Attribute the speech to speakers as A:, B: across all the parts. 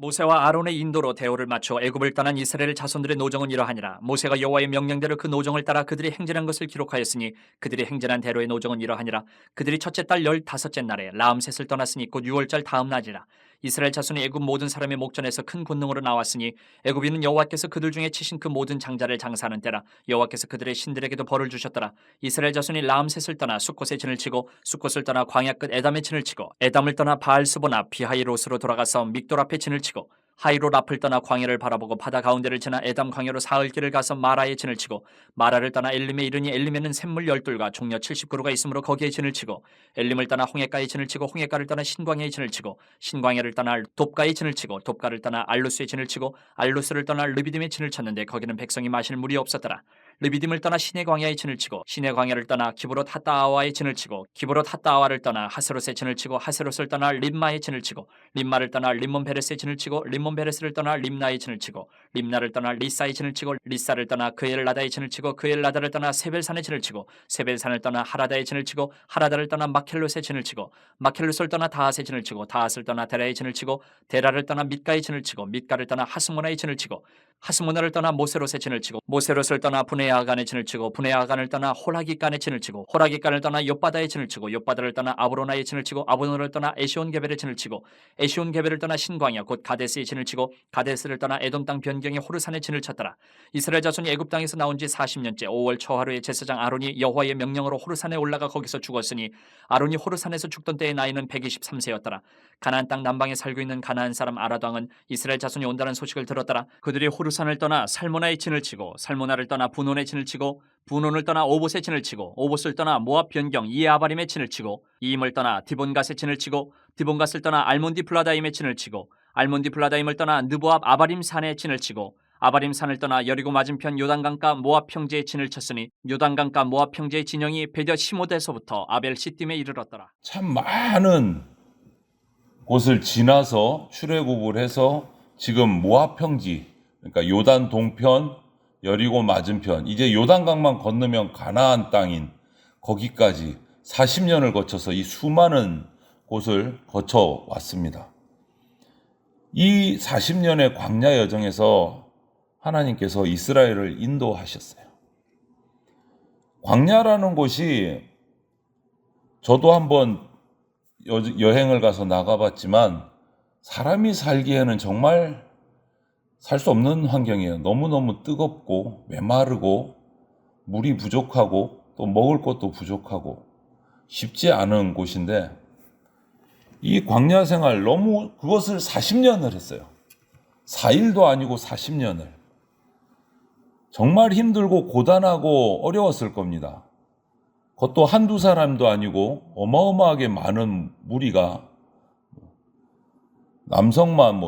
A: 모세와 아론의 인도로 대오를 맞춰 애굽을 떠난 이스라엘 자손들의 노정은 이러하니라. 모세가 여호와의 명령대로 그 노정을 따라 그들이 행진한 것을 기록하였으니 그들이 행진한 대로의 노정은 이러하니라. 그들이 첫째 달 15째 날에 라암셋을 떠났으니 곧 6월절 다음 날이라. 이스라엘 자손이 애굽 모든 사람의 목전에서 큰 권능으로 나왔으니 애굽인은 여호와께서 그들 중에 치신 그 모든 장자를 장사하는 때라. 여호와께서 그들의 신들에게도 벌을 주셨더라. 이스라엘 자손이 라암셋을 떠나 숫곳에 진을 치고 숫곳을 떠나 광야 끝 에담에 진을 치고 에담을 떠나 바알스보나 비하이롯으로 돌아가서 믹돌 앞에 진을 치고 하이롯 앞을 떠나 광야를 바라보고 바다 가운데를 지나 에담 광야로 사흘 길을 가서 마라에 진을 치고 마라를 떠나 엘림에 이르니 엘림에는 샘물 12과 종려 70그루가 있으므로 거기에 진을 치고 엘림을 떠나 홍해가에 진을 치고 홍해가를 떠나 신광야에 진을 치고 신광야를 떠나 돕가에 진을 치고 돕가를 떠나 알루스에 진을 치고 알루스를 떠나 르비딤에 진을 쳤는데 거기는 백성이 마실 물이 없었더라. 르비딤을 떠나 시내 광야에 진을 치고 시내 광야를 떠나 기브롯 핫다아와에 진을 치고 기브롯 핫다아와를 떠나 하스롯에 진을 치고 하스롯을 떠나 림마에 진을 치고 림마를 떠나 림몬 베레스에 진을 치고 림몬 베레스를 떠나 림나에 진을 치고 림나를 떠나 리사에 진을 치고 리사를 떠나 그엘라다에 진을 치고 그엘라다를 떠나 세벨산에 진을 치고 세벨산을 떠나 하라다에 진을 치고 하라다를 떠나 마켈롯에 진을 치고 마켈롯을 떠나 다핫에 진을 치고 다핫을 떠나 데라에 진을 치고 데라를 떠나 밑가에 진을 치고 밑가를 떠나 하스모나에 진을 치고 하스모나를 떠나 모세롯에 진을 치고 모세롯을 떠나 분에아간에 진을 치고 분에아간을 떠나 홀하기간에 진을 치고 홀하기간을 떠나 욥바다에 진을 치고 욥바다를 떠나 아브로나에 진을 치고 아브로나를 떠나 에시온게벨에 진을 치고 에시온게벨을 떠나 신광야 곧 가데스에 진을 치고 가데스를 떠나 에돔 땅 변경의 호르산에 진을 쳤더라. 이스라엘 자손이 애굽 땅에서 나온 지 40년째 5월 초하루에 제사장 아론이 여호와의 명령으로 호르산에 올라가 거기서 죽었으니 아론이 호르산에서 죽던 때의 나이는 123세였더라. 가나안 땅 남방에 살고 있는 가나안 사람 아라도 왕은 이스라엘 자손이 온다는 소식을 들었더라. 그들이 호르산을 떠나 살모나에 진을 치고 살모나를 떠나 분온에 진을 치고 분온을 떠나 오봇에 진을 치고 오봇을 떠나 모압 변경 이에아바림에 진을 치고 이임을 떠나 디본갓에 진을 치고 디본갓을 떠나 알몬디 플라다임에 진을 치고 알몬디 플라다임을 떠나 느보압 아바림 산에 진을 치고 아바림 산을 떠나 여리고 맞은편 요단강가 모압 평지에 진을 쳤으니 요단강가 모압 평지의 진영이 베뎌 시모데서부터 아벨 시딤에 이르렀더라.
B: 참 많은 곳을 지나서 출애굽을 해서 지금 모압 평지, 그러니까 요단 동편, 여리고 맞은편, 이제 요단강만 건너면 가나안 땅인 거기까지 40년을 거쳐서 이 수많은 곳을 거쳐 왔습니다. 이 40년의 광야 여정에서 하나님께서 이스라엘을 인도하셨어요. 광야라는 곳이 저도 한번 여행을 가서 나가봤지만 사람이 살기에는 정말 살 수 없는 환경이에요. 너무너무 뜨겁고 메마르고 물이 부족하고 또 먹을 것도 부족하고 쉽지 않은 곳인데 이 광야 생활 너무 그것을 40년을 했어요. 4일도 아니고 40년을. 정말 힘들고 고단하고 어려웠을 겁니다. 그것도 한두 사람도 아니고 어마어마하게 많은 무리가 남성만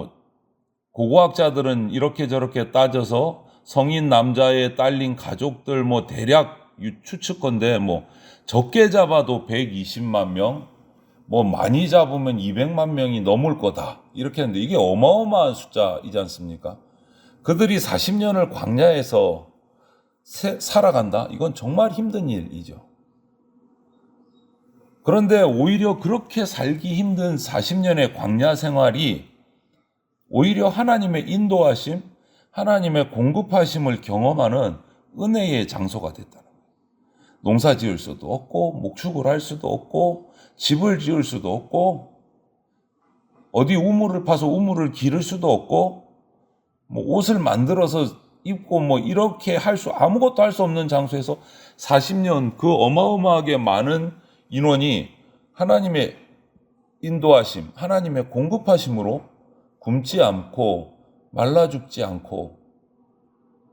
B: 고고학자들은 이렇게 저렇게 따져서 성인 남자의 딸린 가족들 대략 추측건데 적게 잡아도 120만 명, 많이 잡으면 200만 명이 넘을 거다. 이렇게 했는데 이게 어마어마한 숫자이지 않습니까? 그들이 40년을 광야에서 살아간다? 이건 정말 힘든 일이죠. 그런데 오히려 그렇게 살기 힘든 40년의 광야 생활이 오히려 하나님의 인도하심, 하나님의 공급하심을 경험하는 은혜의 장소가 됐다는 거예요. 농사 지을 수도 없고, 목축을 할 수도 없고, 집을 지을 수도 없고, 어디 우물을 파서 우물을 기를 수도 없고, 옷을 만들어서 입고 이렇게 아무것도 할 수 없는 장소에서 40년 그 어마어마하게 많은 인원이 하나님의 인도하심, 하나님의 공급하심으로 굶지 않고 말라 죽지 않고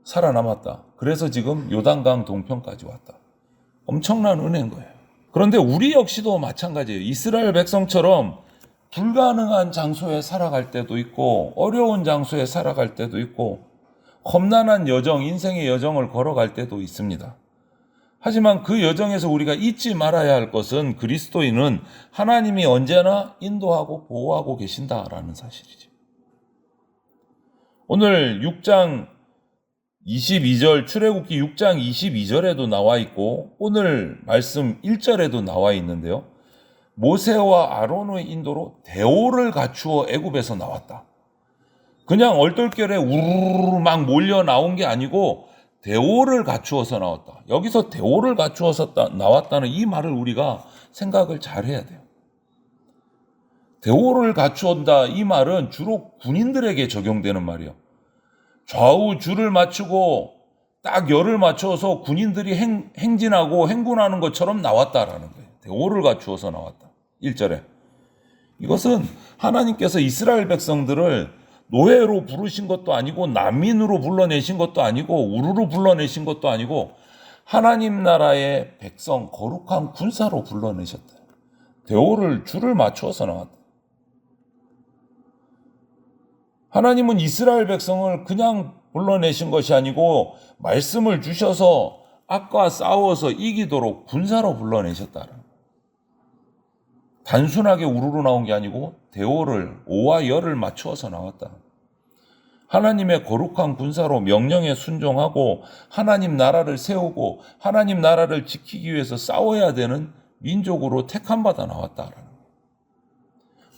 B: 살아남았다. 그래서 지금 요단강 동편까지 왔다. 엄청난 은혜인 거예요. 그런데 우리 역시도 마찬가지예요. 이스라엘 백성처럼 불가능한 장소에 살아갈 때도 있고 어려운 장소에 살아갈 때도 있고 험난한 여정, 인생의 여정을 걸어갈 때도 있습니다. 하지만 그 여정에서 우리가 잊지 말아야 할 것은 그리스도인은 하나님이 언제나 인도하고 보호하고 계신다라는 사실이죠. 오늘 6장 22절, 출애굽기 6장 22절에도 나와 있고 오늘 말씀 1절에도 나와 있는데요. 모세와 아론의 인도로 대오를 갖추어 애굽에서 나왔다. 그냥 얼떨결에 우르르 막 몰려 나온 게 아니고 대오를 갖추어서 나왔다. 여기서 대오를 갖추어서 나왔다는 이 말을 우리가 생각을 잘 해야 돼요. 대오를 갖추었다 이 말은 주로 군인들에게 적용되는 말이에요. 좌우 줄을 맞추고 딱 열을 맞춰서 군인들이 행진하고 행군하는 것처럼 나왔다라는 거예요. 대오를 갖추어서 나왔다. 1절에. 이것은 하나님께서 이스라엘 백성들을 노예로 부르신 것도 아니고 난민으로 불러내신 것도 아니고 우르르 불러내신 것도 아니고 하나님 나라의 백성 거룩한 군사로 불러내셨다. 대오를 줄을 맞추어서 나왔다. 하나님은 이스라엘 백성을 그냥 불러내신 것이 아니고 말씀을 주셔서 악과 싸워서 이기도록 군사로 불러내셨다. 단순하게 우르르 나온 게 아니고 대오를 오와 열을 맞추어서 나왔다. 하나님의 거룩한 군사로 명령에 순종하고 하나님 나라를 세우고 하나님 나라를 지키기 위해서 싸워야 되는 민족으로 택함받아 나왔다.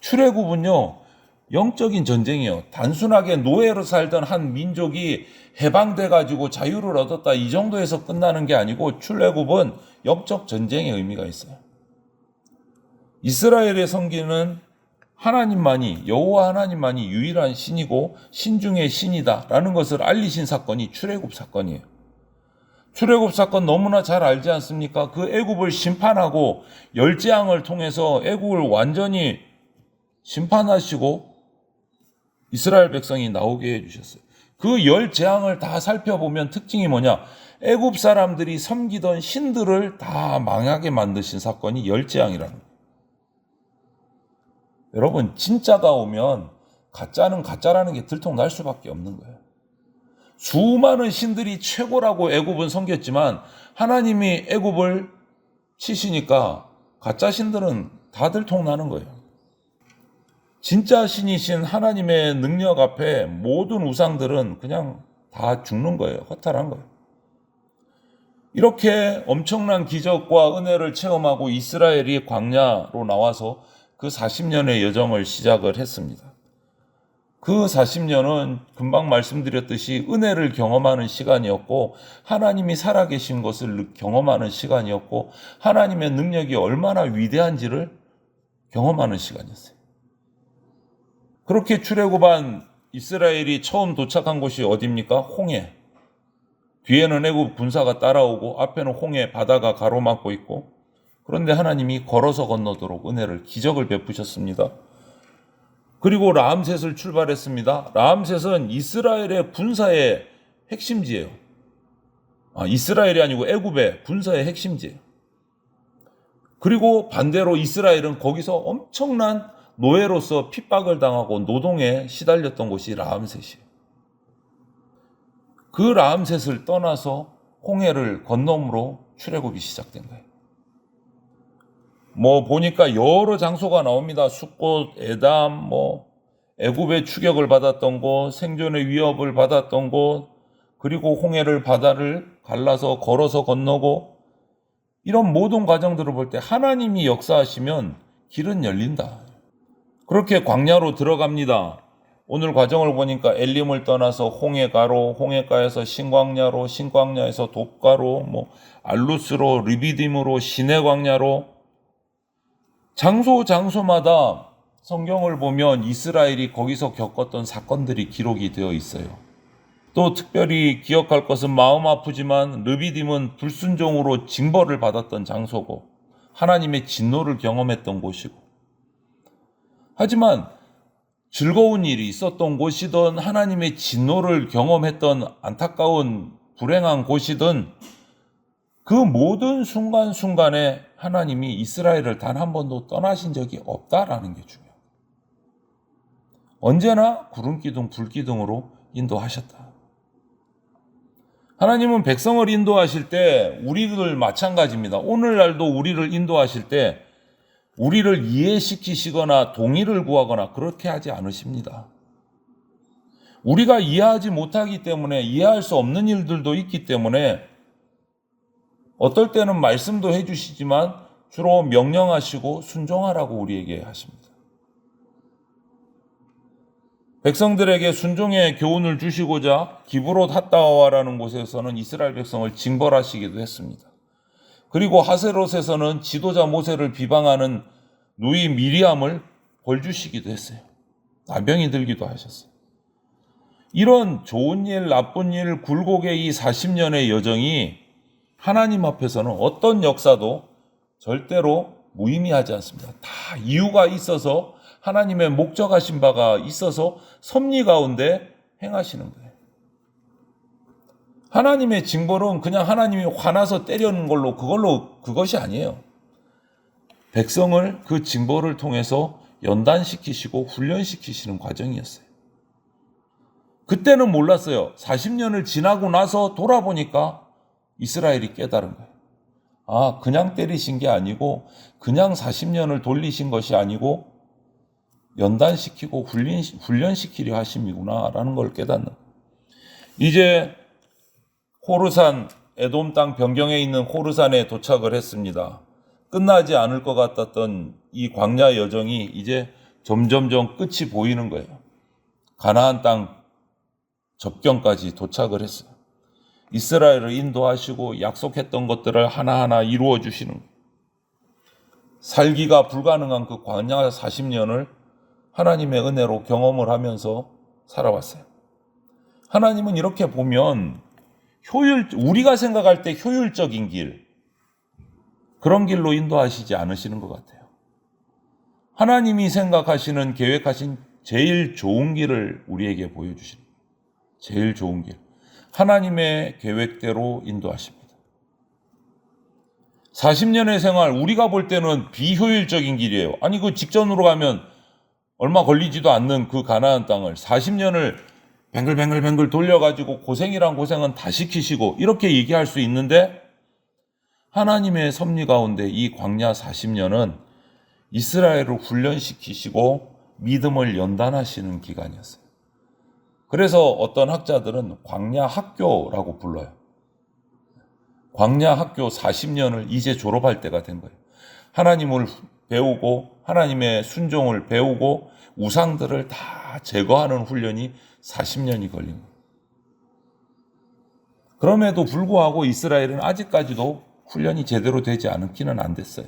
B: 출애굽은요, 영적인 전쟁이에요. 단순하게 노예로 살던 한 민족이 해방돼 가지고 자유를 얻었다 이 정도에서 끝나는 게 아니고 출애굽은 영적 전쟁의 의미가 있어요. 이스라엘의 성기는 하나님만이 여호와 하나님만이 유일한 신이고 신 중의 신이다라는 것을 알리신 사건이 출애굽 사건이에요. 출애굽 사건 너무나 잘 알지 않습니까? 그 애굽을 심판하고 열 재앙을 통해서 애굽을 완전히 심판하시고 이스라엘 백성이 나오게 해주셨어요. 그 열 재앙을 다 살펴보면 특징이 뭐냐? 애굽 사람들이 섬기던 신들을 다 망하게 만드신 사건이 열 재앙이라는 거예요. 여러분, 진짜가 오면 가짜는 가짜라는 게 들통날 수밖에 없는 거예요. 수많은 신들이 최고라고 애굽은 섬겼지만 하나님이 애굽을 치시니까 가짜 신들은 다 들통나는 거예요. 진짜 신이신 하나님의 능력 앞에 모든 우상들은 그냥 다 죽는 거예요. 허탈한 거예요. 이렇게 엄청난 기적과 은혜를 체험하고 이스라엘이 광야로 나와서 그 40년의 여정을 시작을 했습니다. 그 40년은 금방 말씀드렸듯이 은혜를 경험하는 시간이었고 하나님이 살아계신 것을 경험하는 시간이었고 하나님의 능력이 얼마나 위대한지를 경험하는 시간이었어요. 그렇게 출애굽한 이스라엘이 처음 도착한 곳이 어디입니까? 홍해. 뒤에는 애굽 군사가 따라오고 앞에는 홍해 바다가 가로막고 있고 그런데 하나님이 걸어서 건너도록 은혜를 기적을 베푸셨습니다. 그리고 라암셋을 출발했습니다. 라암셋은 이스라엘의 군사의 핵심지예요. 이스라엘이 아니고 애굽의 군사의 핵심지예요. 그리고 반대로 이스라엘은 거기서 엄청난 노예로서 핍박을 당하고 노동에 시달렸던 곳이 라암셋이에요. 그 라암셋을 떠나서 홍해를 건너므로 출애굽이 시작된 거예요. 보니까 여러 장소가 나옵니다. 숫곳, 에담, 애굽의 추격을 받았던 곳, 생존의 위협을 받았던 곳, 그리고 홍해를 바다를 갈라서 걸어서 건너고 이런 모든 과정들을 볼 때 하나님이 역사하시면 길은 열린다. 그렇게 광야로 들어갑니다. 오늘 과정을 보니까 엘림을 떠나서 홍해가로, 홍해가에서 신광야로, 신광야에서 돕가로, 알루스로, 르비딤으로, 시내광야로 장소마다 성경을 보면 이스라엘이 거기서 겪었던 사건들이 기록이 되어 있어요. 또 특별히 기억할 것은 마음 아프지만 르비딤은 불순종으로 징벌을 받았던 장소고 하나님의 진노를 경험했던 곳이고 하지만 즐거운 일이 있었던 곳이든 하나님의 진노를 경험했던 안타까운 불행한 곳이든 그 모든 순간순간에 하나님이 이스라엘을 단 한 번도 떠나신 적이 없다라는 게 중요해요. 언제나 구름기둥, 불기둥으로 인도하셨다. 하나님은 백성을 인도하실 때 우리들 마찬가지입니다. 오늘날도 우리를 인도하실 때 우리를 이해시키시거나 동의를 구하거나 그렇게 하지 않으십니다. 우리가 이해하지 못하기 때문에 이해할 수 없는 일들도 있기 때문에 어떨 때는 말씀도 해주시지만 주로 명령하시고 순종하라고 우리에게 하십니다. 백성들에게 순종의 교훈을 주시고자 기브롯 핫다와라는 곳에서는 이스라엘 백성을 징벌하시기도 했습니다. 그리고 하세롯에서는 지도자 모세를 비방하는 누이 미리암을 벌 주시기도 했어요. 나병이 들기도 하셨어요. 이런 좋은 일, 나쁜 일, 굴곡의 이 40년의 여정이 하나님 앞에서는 어떤 역사도 절대로 무의미하지 않습니다. 다 이유가 있어서 하나님의 목적하신 바가 있어서 섭리 가운데 행하시는 거예요. 하나님의 징벌은 그냥 하나님이 화나서 때리는 걸로 그것이 아니에요. 백성을 그 징벌을 통해서 연단시키시고 훈련시키시는 과정이었어요. 그때는 몰랐어요. 40년을 지나고 나서 돌아보니까 이스라엘이 깨달은 거예요. 아, 그냥 때리신 게 아니고 그냥 40년을 돌리신 것이 아니고 연단시키고 훈련시키려 하심이구나 라는 걸 깨닫는 거예요. 이제 호르산, 에돔 땅 변경에 있는 호르산에 도착을 했습니다. 끝나지 않을 것 같았던 이 광야 여정이 이제 점점점 끝이 보이는 거예요. 가나안 땅 접경까지 도착을 했어요. 이스라엘을 인도하시고 약속했던 것들을 하나하나 이루어 주시는 거예요. 살기가 불가능한 그 광야 40년을 하나님의 은혜로 경험을 하면서 살아왔어요. 하나님은 이렇게 보면 우리가 생각할 때 효율적인 길, 그런 길로 인도하시지 않으시는 것 같아요. 하나님이 생각하시는, 계획하신 제일 좋은 길을 우리에게 보여주시는 거예요. 제일 좋은 길. 하나님의 계획대로 인도하십니다. 40년의 생활, 우리가 볼 때는 비효율적인 길이에요. 아니, 그 직전으로 가면 얼마 걸리지도 않는 그 가나안 땅을 40년을 뱅글뱅글 돌려가지고 고생이란 고생은 다 시키시고 이렇게 얘기할 수 있는데, 하나님의 섭리 가운데 이 광야 40년은 이스라엘을 훈련시키시고 믿음을 연단하시는 기간이었어요. 그래서 어떤 학자들은 광야 학교라고 불러요. 광야 학교 40년을 이제 졸업할 때가 된 거예요. 하나님을 배우고 하나님의 순종을 배우고 우상들을 다 제거하는 훈련이 40년이 걸린 거예요. 그럼에도 불구하고 이스라엘은 아직까지도 훈련이 제대로 되지 않기는 안 됐어요.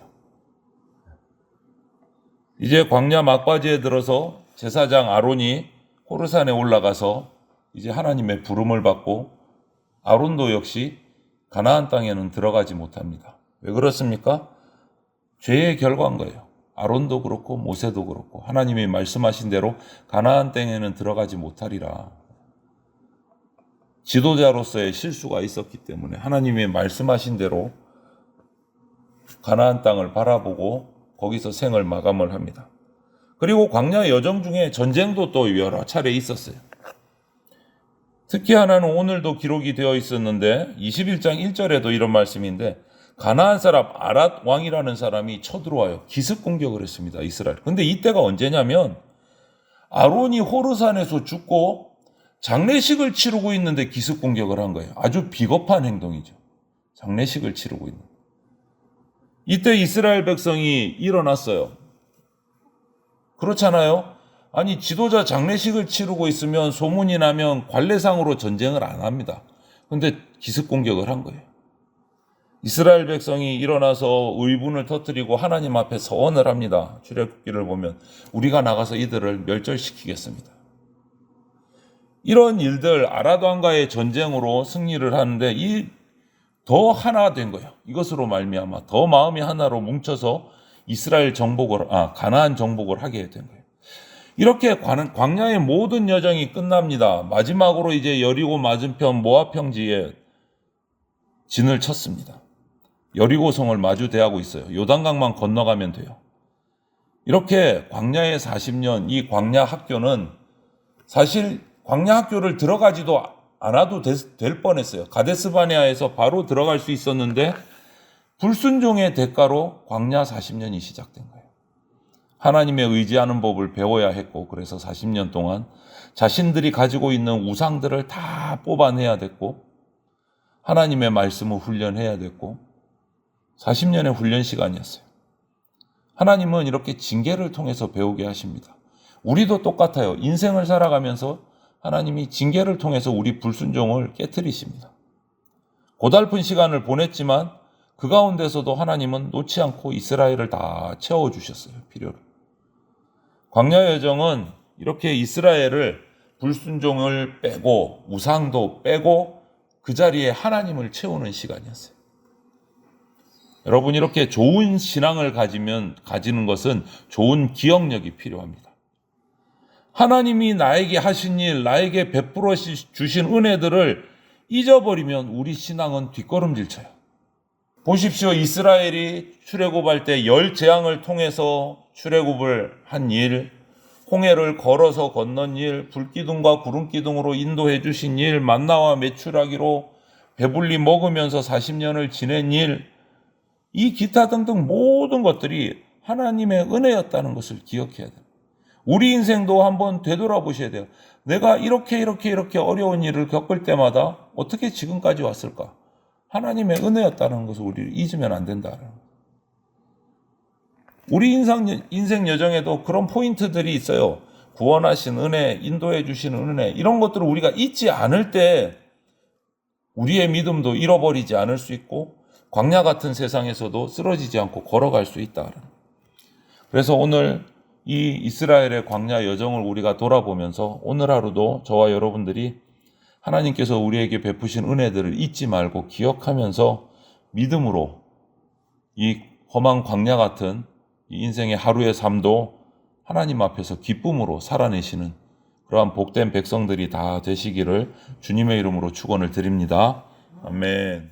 B: 이제 광야 막바지에 들어서 제사장 아론이 호르산에 올라가서 이제 하나님의 부름을 받고, 아론도 역시 가나안 땅에는 들어가지 못합니다. 왜 그렇습니까? 죄의 결과인 거예요. 아론도 그렇고 모세도 그렇고 하나님이 말씀하신 대로 가나안 땅에는 들어가지 못하리라. 지도자로서의 실수가 있었기 때문에 하나님이 말씀하신 대로 가나안 땅을 바라보고 거기서 생을 마감을 합니다. 그리고 광야 여정 중에 전쟁도 또 여러 차례 있었어요. 특히 하나는 오늘도 기록이 되어 있었는데 21장 1절에도 이런 말씀인데, 가나안 사람 아랏 왕이라는 사람이 쳐들어와요. 기습 공격을 했습니다. 이스라엘. 근데 이때가 언제냐면 아론이 호르산에서 죽고 장례식을 치르고 있는데 기습 공격을 한 거예요. 아주 비겁한 행동이죠. 장례식을 치르고 있는. 이때 이스라엘 백성이 일어났어요. 그렇잖아요. 아니, 지도자 장례식을 치르고 있으면 소문이 나면 관례상으로 전쟁을 안 합니다. 근데 기습 공격을 한 거예요. 이스라엘 백성이 일어나서 의분을 터뜨리고 하나님 앞에 서원을 합니다. 출애굽기를 보면 우리가 나가서 이들을 멸절시키겠습니다. 이런 일들, 아랏 왕과의 전쟁으로 승리를 하는데 더 하나 된 거예요. 이것으로 말미암아 더 마음이 하나로 뭉쳐서 이스라엘 가나안 정복을 하게 된 거예요. 이렇게 광야의 모든 여정이 끝납니다. 마지막으로 이제 여리고 맞은편 모압 평지에 진을 쳤습니다. 여리고성을 마주 대하고 있어요. 요단강만 건너가면 돼요. 이렇게 광야의 40년, 이 광야 학교는 사실 광야 학교를 들어가지도 않아도 될 뻔했어요. 가데스바네아에서 바로 들어갈 수 있었는데 불순종의 대가로 광야 40년이 시작된 거예요. 하나님의 의지하는 법을 배워야 했고, 그래서 40년 동안 자신들이 가지고 있는 우상들을 다 뽑아내야 됐고, 하나님의 말씀을 훈련해야 됐고, 40년의 훈련 시간이었어요. 하나님은 이렇게 징계를 통해서 배우게 하십니다. 우리도 똑같아요. 인생을 살아가면서 하나님이 징계를 통해서 우리 불순종을 깨트리십니다. 고달픈 시간을 보냈지만 그 가운데서도 하나님은 놓지 않고 이스라엘을 다 채워주셨어요. 필요를. 광야 여정은 이렇게 이스라엘을 불순종을 빼고 우상도 빼고 그 자리에 하나님을 채우는 시간이었어요. 여러분, 이렇게 좋은 신앙을 가지는 것은 좋은 기억력이 필요합니다. 하나님이 나에게 하신 일, 나에게 베풀어 주신 은혜들을 잊어버리면 우리 신앙은 뒷걸음질 쳐요. 보십시오. 이스라엘이 출애굽할 때 10재앙을 통해서 출애굽을 한 일, 홍해를 걸어서 건넌 일, 불기둥과 구름기둥으로 인도해 주신 일, 만나와 메추라기로 배불리 먹으면서 40년을 지낸 일, 이 기타 등등 모든 것들이 하나님의 은혜였다는 것을 기억해야 돼요. 우리 인생도 한번 되돌아보셔야 돼요. 내가 이렇게 어려운 일을 겪을 때마다 어떻게 지금까지 왔을까? 하나님의 은혜였다는 것을 우리 잊으면 안 된다. 우리 인생 여정에도 그런 포인트들이 있어요. 구원하신 은혜, 인도해 주시는 은혜, 이런 것들을 우리가 잊지 않을 때 우리의 믿음도 잃어버리지 않을 수 있고 광야 같은 세상에서도 쓰러지지 않고 걸어갈 수 있다. 그래서 오늘 이 이스라엘의 광야 여정을 우리가 돌아보면서 오늘 하루도 저와 여러분들이 하나님께서 우리에게 베푸신 은혜들을 잊지 말고 기억하면서 믿음으로 이 험한 광야 같은 이 인생의 하루의 삶도 하나님 앞에서 기쁨으로 살아내시는 그러한 복된 백성들이 다 되시기를 주님의 이름으로 축원을 드립니다. 아멘.